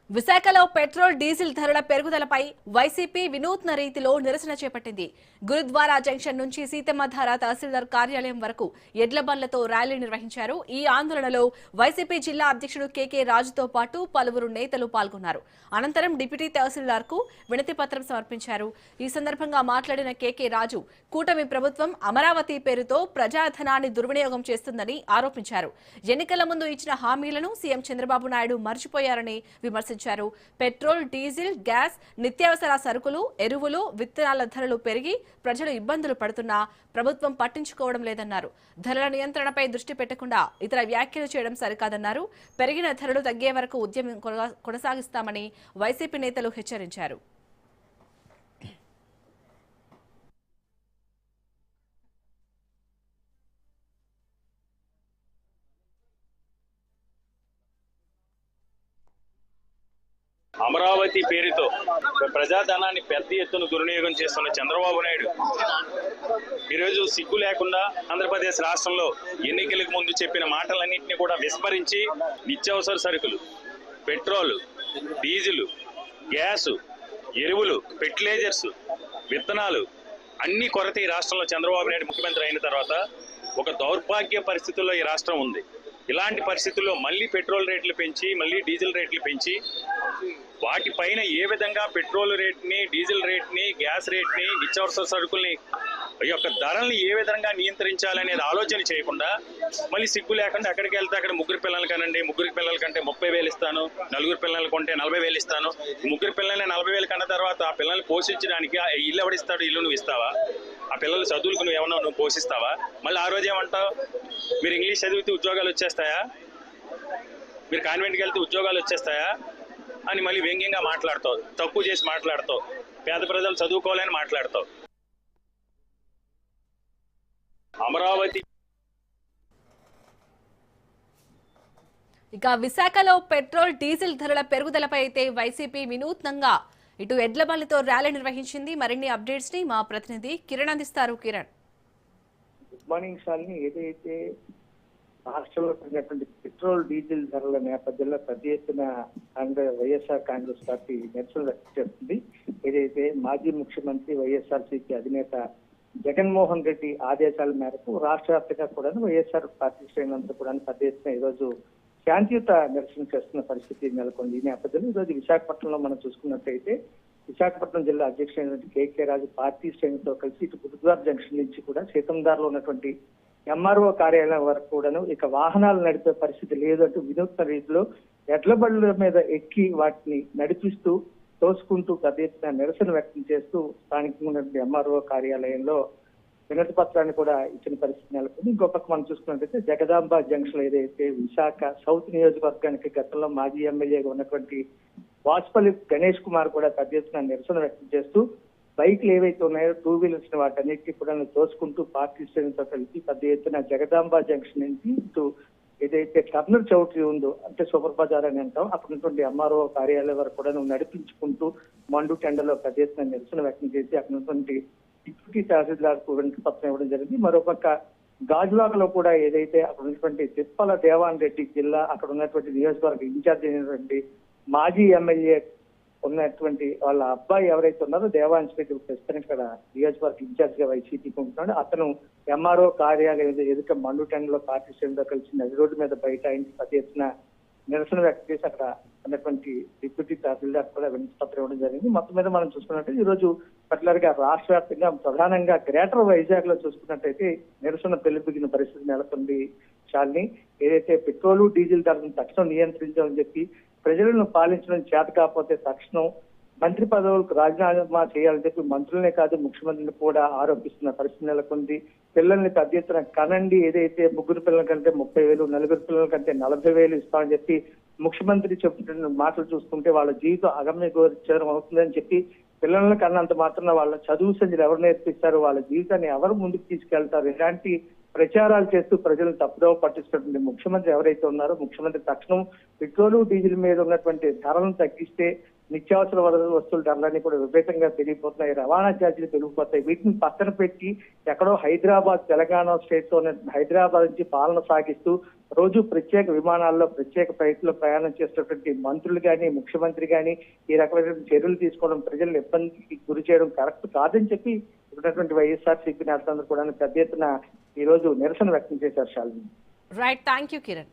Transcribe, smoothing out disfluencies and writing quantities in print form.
విశాఖలో petrol diesel ధరల పెరుగుదలపై వైసీపీ వినూత్న రీతిలో నిరసన చేపట్టింది. గురుద్వారా జంక్షన్ నుంచి సీతమ్మధార తహసీల్దార్ కార్యాలయం వరకు ఎడ్ల బండ్లతో ర్యాలీ నిర్వహించారు. ఈ ఆందోళనలో వైసీపీ జిల్లా అధ్యక్షుడు కేకే రాజుతో పాటు పలువురు నేతలు పాల్గొన్నారు. అనంతరం డిప్యూటీ తహసీల్దార్ కు వినతి పత్రం సమర్పించారు. ఈ సందర్భంగా మాట్లాడిన కేకే రాజు కూటమి ప్రభుత్వం అమరావతి పేరుతో ప్రజాధనాన్ని దుర్వినియోగం చేస్తుందని ఆరోపించారు. ఎన్నికల ముందు ఇచ్చిన హామీలను సీఎం చంద్రబాబు నాయుడు మర్చిపోయారని విమర్శించారు. పెట్రోల్, డీజిల్, గ్యాస్, నిత్యావసర సరుకులు, ఎరువులు, విత్తనాల ధరలు పెరిగి ప్రజలు ఇబ్బందులు పడుతున్నా ప్రభుత్వం పట్టించుకోవడం లేదన్నారు. ధరల నియంత్రణపై దృష్టి పెట్టకుండా ఇతర వ్యాఖ్యలు చేయడం సరికాదన్నారు. పెరిగిన ధరలు తగ్గే వరకు ఉద్యమం కొనసాగిస్తామని వైసీపీ నేతలు హెచ్చరించారు. అమరావతి పేరుతో ప్రజాధనాన్ని పెద్ద ఎత్తున దుర్వినియోగం చేస్తున్న చంద్రబాబు నాయుడు ఈరోజు సిగ్గు లేకుండా ఆంధ్రప్రదేశ్ రాష్ట్రంలో ఎన్నికలకు ముందు చెప్పిన మాటలన్నింటినీ కూడా విస్మరించి నిత్యావసర సరుకులు, పెట్రోల్, డీజిల్, గ్యాసు, ఎరువులు, ఫెర్టిలైజర్స్, విత్తనాలు అన్ని కొరత ఈ రాష్ట్రంలో చంద్రబాబు నాయుడు ముఖ్యమంత్రి అయిన తర్వాత ఒక దౌర్భాగ్య పరిస్థితుల్లో ఈ రాష్ట్రం ఉంది. ఇలాంటి పరిస్థితుల్లో మళ్ళీ పెట్రోల్ రేట్లు పెంచి, మళ్ళీ డీజిల్ రేట్లు పెంచి, వాటిపైన ఏ విధంగా పెట్రోల్ రేట్ని, డీజిల్ రేట్ని, గ్యాస్ రేట్ని, నిత్యావసర సరుకుల్ని ఈ యొక్క ధరల్ని ఏ విధంగా నియంత్రించాలనేది ఆలోచన చేయకుండా మళ్ళీ సిగ్గు లేకుండా ఎక్కడికి వెళ్తే అక్కడ ముగ్గురు పిల్లలు కనండి, ముగ్గురు పిల్లల కంటే 30,000 ఇస్తాను, నలుగురు పిల్లలు కొంటే 40,000 ఇస్తాను, ముగ్గురు పిల్లల్ని 40,000 కన్న తర్వాత ఆ పిల్లల్ని పోషించడానికి ఆ ఇల్లు ఎవడిస్తాడు? ఇల్లు నువ్వు ఇస్తావా? ఆ పిల్లలు చదువులకు నువ్వు ఏమన్నా నువ్వు పోషిస్తావా? మళ్ళీ ఆ రోజు ఏమంటావు? మీరు ఇంగ్లీష్ చదివితే ఉద్యోగాలు వచ్చేస్తాయా? మీరు కాన్వెంట్కి వెళ్తే ఉద్యోగాలు వచ్చేస్తాయా అని మళ్ళీ వ్యంగ్యంగా మాట్లాడతావు, తక్కువ చేసి మాట్లాడతావు, పేద ప్రజలు చదువుకోవాలని మాట్లాడతావు. అమరావతి ఇక విశాఖలో పెట్రోల్, డీజిల్ ధరల పెరుగుదలపై అయితే వైసీపీ వినూత్నంగా ఇటు ఎడ్ల బండ్లతో ర్యాలీ నిర్వహించింది. మరిన్ని అప్డేట్స్ ని మా ప్రతినిధి కిరణ్ అందిస్తారు. Kiran, good morning Shalini. ఏదైతే రాష్ట్రంలో పెరిగినటువంటి పెట్రోల్, డీజిల్ ధరల నేపథ్యంలో పెద్ద ఎత్తున వైఎస్ఆర్ కాంగ్రెస్ పార్టీ నిరసన వ్యక్తం చేస్తుంది. ఏదైతే మాజీ ముఖ్యమంత్రి వైఎస్ఆర్సీపీ అధినేత జగన్మోహన్ రెడ్డి ఆదేశాల మేరకు రాష్ట్ర వ్యాప్తంగా కూడా వైఎస్ఆర్ పార్టీ శ్రేణులంతా కూడా పెద్ద ఎత్తున ఈరోజు శాంతియుత నిరసన చేస్తున్న పరిస్థితి నెలకొంది. ఈ నేపథ్యంలో ఈరోజు విశాఖపట్నంలో మనం చూసుకున్నట్లయితే విశాఖపట్నం జిల్లా అధ్యక్షుడైనటువంటి కేకే రాజు పార్టీ శ్రేణులతో కలిసి ఇటు గురుద్వారా జంక్షన్ నుంచి కూడా సీతందార్లో ఉన్నటువంటి ఎంఆర్ఓ కార్యాలయం వరకు కూడాను ఇక వాహనాలు నడిపే పరిస్థితి లేదు అంటూ వినూత్న రీతిలో ఎడ్ల బండ్ల మీద ఎక్కి వాటిని నడిపిస్తూ తోసుకుంటూ పెద్ద ఎత్తున నిరసన వ్యక్తం చేస్తూ స్థానికంగా ఉన్నటువంటి ఎంఆర్ఓ కార్యాలయంలో వినతి పత్రాన్ని కూడా ఇచ్చిన పరిస్థితి నెలకొంది. ఇంకో పక్క మనం చూసుకున్నట్లయితే జగదాంబ జంక్షన్ ఏదైతే విశాఖ సౌత్ నియోజకవర్గానికి గతంలో మాజీ ఎమ్మెల్యేగా ఉన్నటువంటి వాసుపల్లి గణేష్ కుమార్ కూడా పెద్ద ఎత్తున నిరసన వ్యక్తం చేస్తూ బైక్లు ఏవైతే ఉన్నాయో, టూ వీలర్స్ వాటన్నిటికీ కూడా తోసుకుంటూ పార్టీ శ్రేణులతో కలిసి పెద్ద ఎత్తున జగదాంబ జంక్షన్ నుంచి ఇటు ఏదైతే టర్నర్ చౌటరీ ఉందో అంటే సూపర్ బజార్ అని అంటాం అక్కడ ఉన్నటువంటి ఎంఆర్ఓ కార్యాలయం వరకు కూడా నడిపించుకుంటూ మండు టెండలో పెద్ద ఎత్తున నిరసన వ్యక్తం చేసి అక్కడ ఉన్నటువంటి డిప్యూటీ తహసీల్దార్ కు వినతి పత్రం ఇవ్వడం జరిగింది. మరోపక్క గాజువాకలో కూడా ఏదైతే అక్కడ ఉన్నటువంటి తిప్పల దేవాన్ రెడ్డి జిల్లా అక్కడ ఉన్నటువంటి నియోజకవర్గ ఇన్ఛార్జ్ అయినటువంటి మాజీ ఎమ్మెల్యే ఉన్నటువంటి వాళ్ళ అబ్బాయి ఎవరైతే ఉన్నారో దేవాంశ్ రెడ్డి ప్రస్తుతం ఇక్కడ నియోజకవర్గ ఇన్ఛార్జ్ గా వైసీపీకి ఉంటున్నాడు. అతను ఎంఆర్ఓ కార్యాలయం ఎదుట మండు టెండలో పార్టీ శ్రేణులతో కలిసి నది రోడ్డు మీద బైఠాయించి పెద్ద ఎత్తున నిరసన వ్యక్తం చేసి అక్కడ ఉన్నటువంటి డిప్యూటీ తహసీల్దార్ కూడా వినతి పత్రం ఇవ్వడం జరిగింది. మొత్తం మీద మనం చూసుకున్నట్టు ఈ రోజు పర్టికులర్ గా రాష్ట్ర వ్యాప్తంగా ప్రధానంగా గ్రేటర్ వైజాగ్ లో చూసుకున్నట్టయితే నిరసన పెళ్లిపిగిన పరిస్థితి నెలకొంది. శాలిని, ఏదైతే పెట్రోల్, డీజిల్ ధరలను తక్షణం నియంత్రించాలని చెప్పి ప్రజలను పాలించడం చేత కాకపోతే తక్షణం మంత్రి పదవులకు రాజీనామా చేయాలని చెప్పి మంత్రులనే కాదు ముఖ్యమంత్రిని కూడా ఆరోపిస్తున్న పరిస్థితి నెలకొంది. పిల్లల్ని పెద్ద ఎత్తున కనండి, ఏదైతే ముగ్గురు పిల్లల కంటే 30,000, నలుగురు పిల్లల కంటే 40,000 ఇస్తామని చెప్పి ముఖ్యమంత్రి చెబుతున్న మాటలు చూస్తుంటే వాళ్ళ జీవితం అగమ్య గోచరం అవుతుందని చెప్పి పిల్లలను కన్నంత మాత్రం వాళ్ళ చదువు సంధ్యలు ఎవరు నేర్పిస్తారు, వాళ్ళ జీవితాన్ని ఎవరు ముందుకు తీసుకెళ్తారు, ఇలాంటి ప్రచారాలు చేస్తూ ప్రజలను తప్పుదోవ పట్టిస్తున్నటువంటి ముఖ్యమంత్రి ఎవరైతే ఉన్నారో ముఖ్యమంత్రి తక్షణం పెట్రోలు, డీజిల్ మీద ఉన్నటువంటి ధరలను తగ్గిస్తే నిత్యావసర వస్తువుల ధరలన్నీ కూడా విపరీతంగా పెరిగిపోతున్నాయి, రవాణా ఛార్జీలు పెరిగిపోతాయి. వీటిని పక్కన పెట్టి ఎక్కడో హైదరాబాద్, తెలంగాణ స్టేట్ లో హైదరాబాద్ నుంచి పాలన సాగిస్తూ రోజు ప్రత్యేక విమానాల్లో ప్రత్యేక ఫ్లైట్లో ప్రయాణం చేసేటటువంటి మంత్రులు కానీ ముఖ్యమంత్రి కానీ ఈ రకమైన చర్యలు తీసుకోవడం ప్రజలను ఇబ్బందికి గురి చేయడం కరెక్ట్ కాదని చెప్పి ఉన్నటువంటి వైఎస్ఆర్సీపీ నేతలందరూ కూడా పెద్ద ఎత్తున ఈ రోజు నిరసన వ్యక్తం చేశారు Shalini. Right, thank you Kiran.